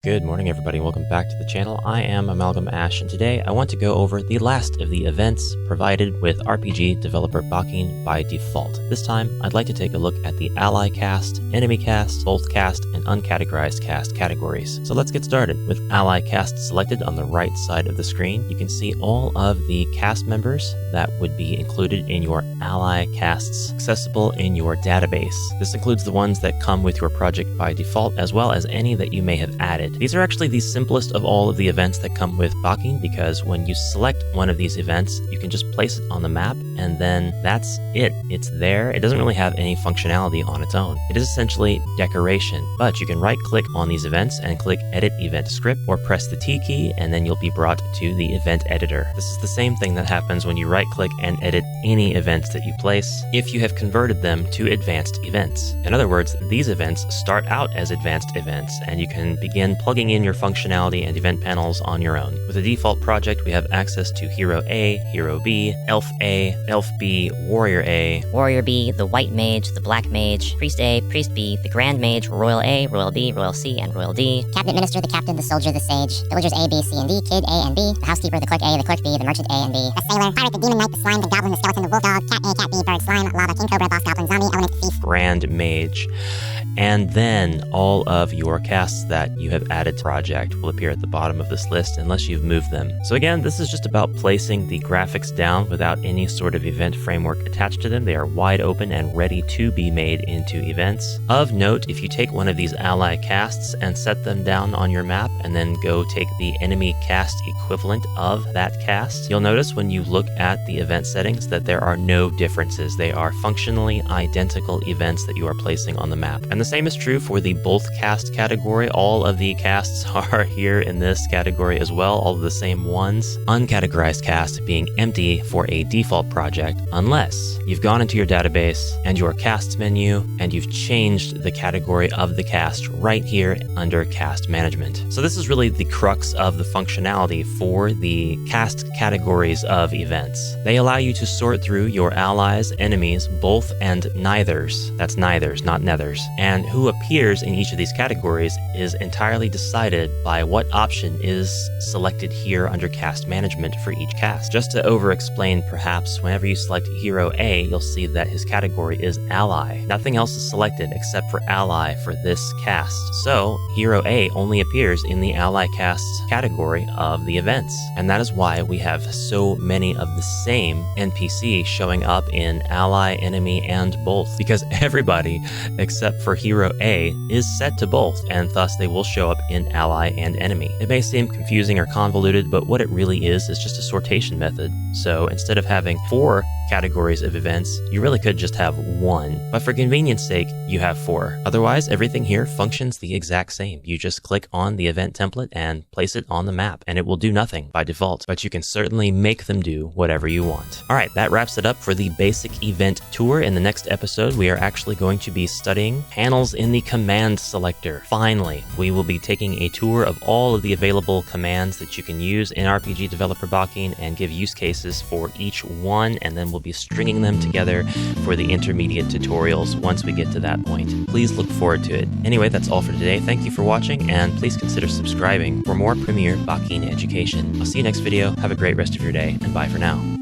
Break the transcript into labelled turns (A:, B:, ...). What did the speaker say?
A: Good morning everybody and welcome back to the channel. I am AmalgamAsh and today I want to go over the last of the events provided with RPG developer BAKIN by default. This time I'd like to take a look at the ally cast, enemy cast, both cast, and uncategorized cast categories. So let's get started. With ally cast selected on the right side of the screen, you can see all of the cast members that would be included in your ally casts accessible in your database. This includes the ones that come with your project by default as well as any that you may have added. These are actually the simplest of all of the events that come with BAKIN because when you select one of these events, you can just place it on the map and then that's it. It's there. It doesn't really have any functionality on its own. It is essentially decoration, but you can right click on these events and click Edit Event Script or press the T key and then you'll be brought to the event editor. This is the same thing that happens when you right click and edit any events that you place if you have converted them to advanced events. In other words, these events start out as advanced events and you can begin plugging in your functionality and event panels on your own. With a default project, we have access to Hero A, Hero B, Elf A, Elf B, Warrior A,
B: Warrior B, the White Mage, the Black Mage, Priest A, Priest B, the Grand Mage, Royal A, Royal B, Royal C, and Royal D,
C: Cabinet Minister, the Captain, the Soldier, the Sage, Villagers A, B, C, and D, Kid A and B, the Housekeeper, the Clerk A, the Clerk B, the Merchant A and B, the Sailor, Pirate, the Demon Knight, the Slime, the Goblin, the Skeleton, the Wolf Dog, Cat A, Cat B, Bird, Slime, Lava, King Cobra, Boss Goblin, Zombie, Element, Thief,
A: Grand Mage. And then all of your casts that you have added to the project will appear at the bottom of this list unless you've moved them. So again, this is just about placing the graphics down without any sort of event framework attached to them. They are wide open and ready to be made into events. Of note, if you take one of these ally casts and set them down on your map and then go take the enemy cast equivalent of that cast, you'll notice when you look at the event settings that there are no differences. They are functionally identical events that you are placing on the map. And the same is true for the both cast category. All of the casts are here in this category as well, all of the same ones. Uncategorized cast being empty for a default project unless you've gone into your database and your casts menu and you've changed the category of the cast right here under cast management. So this is really the crux of the functionality for the cast categories of events. They allow you to sort through your allies, enemies, both and neithers. That's neithers, not nethers. And who appears in each of these categories is entirely decided by what option is selected here under cast management for each cast. Just to over-explain perhaps, whenever you select Hero A, you'll see that his category is Ally. Nothing else is selected except for Ally for this cast. So Hero A only appears in the Ally Casts category of the events. And that is why we have so many of the same NPC showing up in Ally, Enemy, and both. Because everybody except for Hero A is set to both, and thus they will show up in Ally and Enemy. It may seem confusing or convoluted, but what it really is just a sortation method. So instead of having 4 categories of events, you really could just have 1. But for convenience sake, you have 4. Otherwise, everything here functions the exact same. You just click on the event template and place it on the map, and it will do nothing by default, but you can certainly make them do whatever you want. All right, that wraps it up for the basic event tour. In the next episode, we are actually going to be studying panels in the command selector. Finally, we will be taking a tour of all of the available commands that you can use in RPG Developer BAKIN and give use cases for each one, and then we'll be stringing them together for the intermediate tutorials once we get to that point. Please look forward to it. Anyway, that's all for today. Thank you for watching, and please consider subscribing for more premier BAKIN education. I'll see you next video. Have a great rest of your day, and bye for now.